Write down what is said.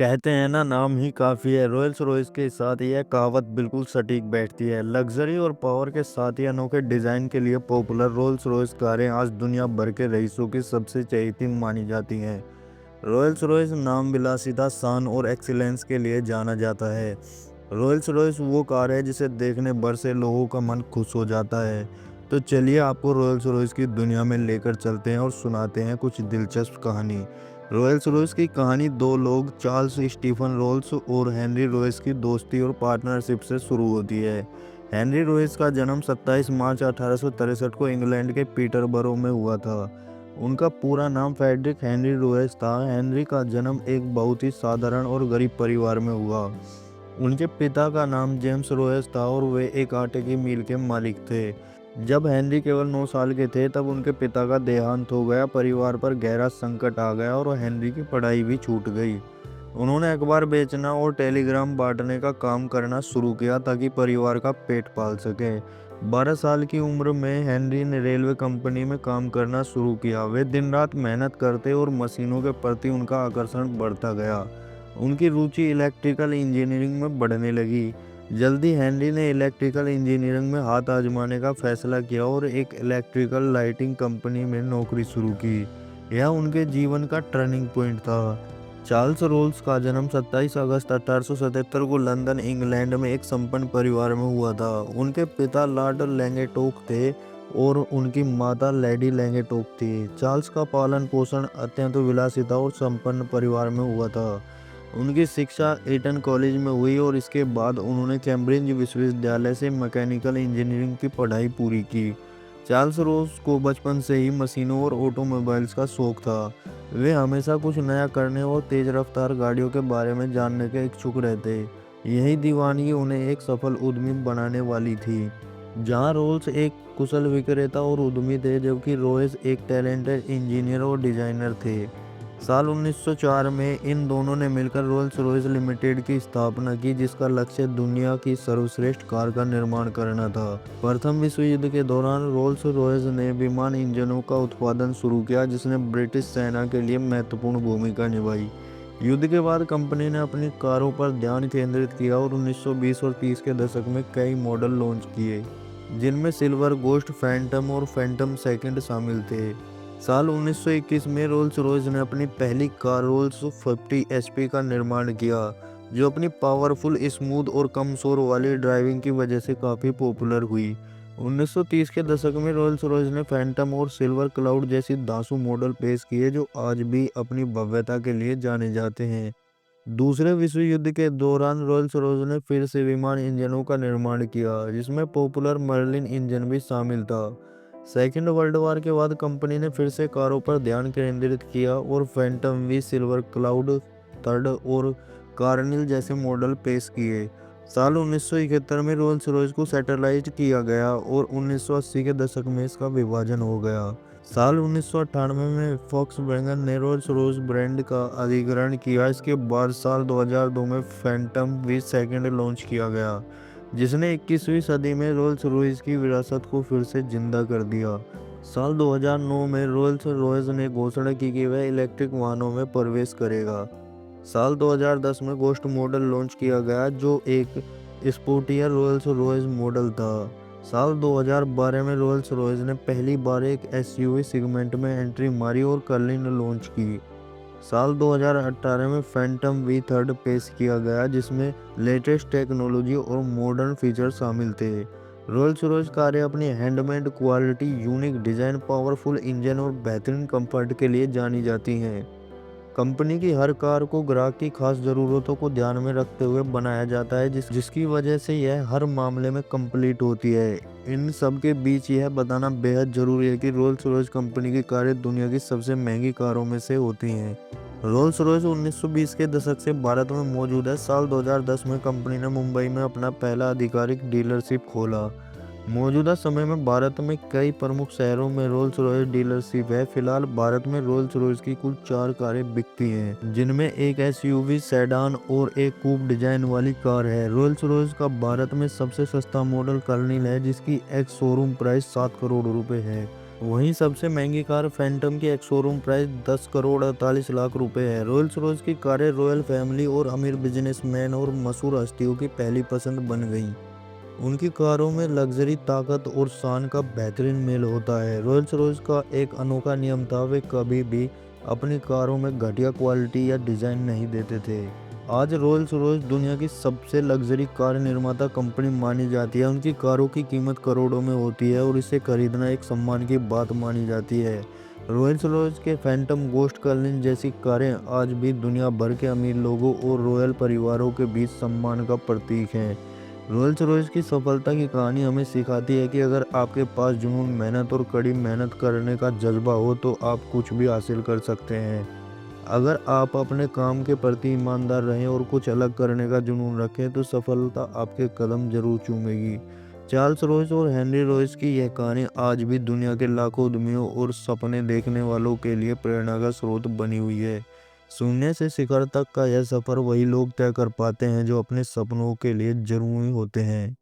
कहते हैं ना, नाम ही काफ़ी है। रॉयल्स रॉयस के साथ यह कहावत बिल्कुल सटीक बैठती है। लग्जरी और पावर के साथ ही अनोखे डिज़ाइन के लिए पॉपुलर रोल्स रॉयस कारें आज दुनिया भर के रईसों की सबसे चहेती मानी जाती हैं। रॉयल्स रॉयस नाम विलासिता, शान और एक्सीलेंस के लिए जाना जाता है। रॉयल्स रॉयस वो कार है जिसे देखने भर से लोगों का मन खुश हो जाता है। तो चलिए आपको रॉयल्स रॉयस की दुनिया में लेकर चलते हैं और सुनाते हैं कुछ दिलचस्प कहानी। रॉयल्स रॉयस की कहानी दो लोग, चार्ल्स स्टीफन रॉयल्स और हेनरी रॉयस की दोस्ती और पार्टनरशिप से शुरू होती है। हेनरी रॉयस का जन्म 27 मार्च 1863 को इंग्लैंड के पीटरबरो में हुआ था। उनका पूरा नाम फ्रेडरिक हेनरी रॉयस था। हेनरी का जन्म एक बहुत ही साधारण और गरीब परिवार में हुआ। उनके पिता का नाम जेम्स रॉयस था और वे एक आटे की मिल के मालिक थे। जब हेनरी केवल 9 साल के थे तब उनके पिता का देहांत हो गया। परिवार पर गहरा संकट आ गया और हेनरी की पढ़ाई भी छूट गई। उन्होंने अखबार बेचना और टेलीग्राम बांटने का काम करना शुरू किया ताकि परिवार का पेट पाल सके। 12 साल की उम्र में हेनरी ने रेलवे कंपनी में काम करना शुरू किया। वे दिन रात मेहनत करते और मशीनों के प्रति उनका आकर्षण बढ़ता गया। उनकी रुचि इलेक्ट्रिकल इंजीनियरिंग में बढ़ने लगी। जल्दी हेनरी ने इलेक्ट्रिकल इंजीनियरिंग में हाथ आजमाने का फैसला किया और एक इलेक्ट्रिकल लाइटिंग कंपनी में नौकरी शुरू की। यह उनके जीवन का टर्निंग पॉइंट था। चार्ल्स रोल्स का जन्म 27 अगस्त 1877 को लंदन, इंग्लैंड में एक संपन्न परिवार में हुआ था। उनके पिता लॉर्ड लैंगेटोक थे और उनकी माता लेडी लैंगेटोक थी। चार्ल्स का पालन पोषण अत्यंत विलासिता और संपन्न परिवार में हुआ था। उनकी शिक्षा ईटन कॉलेज में हुई और इसके बाद उन्होंने कैम्ब्रिज विश्वविद्यालय से मैकेनिकल इंजीनियरिंग की पढ़ाई पूरी की। चार्ल्स रोज को बचपन से ही मशीनों और ऑटोमोबाइल्स का शौक था। वे हमेशा कुछ नया करने और तेज रफ्तार गाड़ियों के बारे में जानने के इच्छुक रहते। यही दीवानगी उन्हें एक सफल उद्यमी बनाने वाली थी। जहां रोल्स एक कुशल विक्रेता और उद्यमी थे, जबकि रॉयस एक टैलेंटेड इंजीनियर और डिजाइनर थे। साल 1904 में इन दोनों ने मिलकर रोल्स रॉयस लिमिटेड की स्थापना की, जिसका लक्ष्य दुनिया की सर्वश्रेष्ठ कार का निर्माण करना था। प्रथम विश्व युद्ध के दौरान रोल्स रॉयस ने विमान इंजनों का उत्पादन शुरू किया, जिसने ब्रिटिश सेना के लिए महत्वपूर्ण भूमिका निभाई। युद्ध के बाद कंपनी ने अपनी कारों पर ध्यान केंद्रित किया और 1920 और 30 के दशक में कई मॉडल लॉन्च किए, जिनमें सिल्वर गोस्ट, फैंटम और फैंटम सेकंड शामिल थे। साल 1921 में रोल्स रॉयस ने अपनी पहली कार रोल्स 50 एचपी का निर्माण किया, जो अपनी पावरफुल, स्मूथ और कम शोर वाली ड्राइविंग की वजह से काफ़ी पॉपुलर हुई। 1930 के दशक में रोल्स रॉयस ने फैंटम और सिल्वर क्लाउड जैसी दासू मॉडल पेश किए, जो आज भी अपनी भव्यता के लिए जाने जाते हैं। दूसरे विश्व युद्ध के दौरान रोल्स रॉयस ने फिर से विमान इंजनों का निर्माण किया, जिसमें पॉपुलर मर्लिन इंजन भी शामिल था। सेकेंड वर्ल्ड वॉर के बाद कंपनी ने फिर से कारों पर ध्यान केंद्रित किया और Phantom V, silver cloud third और कार्निल जैसे मॉडल पेश किए। साल 1971 में रोल्स रॉयस को सैटेलाइट किया गया और 1980 के दशक में इसका विभाजन हो गया। साल 1998 में फॉक्सवैगन ने रोल्स रॉयस ब्रांड का अधिग्रहण किया। इसके बाद साल 2002 में फैंटम वी सेकंड लॉन्च किया गया, जिसने 21वीं सदी में रोल्स रॉयस की विरासत को फिर से जिंदा कर दिया। साल 2009 में रोल्स रॉयस ने घोषणा की कि वह इलेक्ट्रिक वाहनों में प्रवेश करेगा। साल 2010 में गोस्ट मॉडल लॉन्च किया गया, जो एक स्पोर्टियर रोल्स रॉयस मॉडल था। साल 2012 में रोल्स रॉयस ने पहली बार एक एसयूवी सेगमेंट में एंट्री मारी और कर्लिन लॉन्च की। साल 2018 में फैंटम वी थर्ड पेश किया गया, जिसमें लेटेस्ट टेक्नोलॉजी और मॉडर्न फीचर शामिल थे। रोल्स रॉयस कारें अपनी handmade quality, unique design, powerful engine और बेहतरीन कंफर्ट के लिए जानी जाती हैं। कंपनी की हर कार को ग्राहक की खास ज़रूरतों को ध्यान में रखते हुए बनाया जाता है, जिसकी वजह से यह हर मामले में कंप्लीट होती है। इन सब के बीच यह बताना बेहद ज़रूरी है कि रोल्स रॉयस कंपनी की कारें दुनिया की सबसे महंगी कारों में से होती हैं। रोल्स रॉयस 1920 के दशक से भारत में मौजूद है। साल 2010 में कंपनी ने मुंबई में अपना पहला आधिकारिक डीलरशिप खोला। मौजूदा समय में भारत में कई प्रमुख शहरों में रोल्स रॉयस डीलरशिप है। फिलहाल भारत में रोल्स रॉयस की कुल 4 कारें बिकती हैं, जिनमें एक एसयूवी, सेडान और एक कूप डिजाइन वाली कार है। रोल्स रॉयस का भारत में सबसे सस्ता मॉडल कर्निल है, जिसकी एक्स शोरूम प्राइस 7 करोड़ रुपए है। वहीं सबसे महंगी कार फैंटम की एक शोरूम प्राइस 10 करोड़ 48 लाख रुपए है। रोल्स रॉयस की कारें रॉयल फैमिली और अमीर बिजनेसमैन और मशहूर हस्तियों की पहली पसंद बन गई। उनकी कारों में लग्जरी, ताकत और शान का बेहतरीन मेल होता है। रोल्स रॉयस का एक अनोखा नियम था, वे कभी भी अपनी कारों में घटिया क्वालिटी या डिज़ाइन नहीं देते थे। आज रोल्स रॉयस दुनिया की सबसे लग्जरी कार निर्माता कंपनी मानी जाती है। उनकी कारों की कीमत करोड़ों में होती है और इसे खरीदना एक सम्मान की बात मानी जाती है। रोल्स रॉयस के फैंटम, गोस्ट कर्लिन जैसी कारें आज भी दुनिया भर के अमीर लोगों और रॉयल परिवारों के बीच सम्मान का प्रतीक हैं। रोल्स रॉयस की सफलता की कहानी हमें सिखाती है कि अगर आपके पास जुनून, मेहनत और कड़ी मेहनत करने का जज्बा हो तो आप कुछ भी हासिल कर सकते हैं। अगर आप अपने काम के प्रति ईमानदार रहें और कुछ अलग करने का जुनून रखें तो सफलता आपके कदम जरूर चूमेगी। चार्ल्स रॉयस और हेनरी रॉयस की यह कहानी आज भी दुनिया के लाखों उद्यमियों और सपने देखने वालों के लिए प्रेरणा का स्रोत बनी हुई है। शून्य से शिखर तक का यह सफर वही लोग तय कर पाते हैं जो अपने सपनों के लिए जुनूनी होते हैं।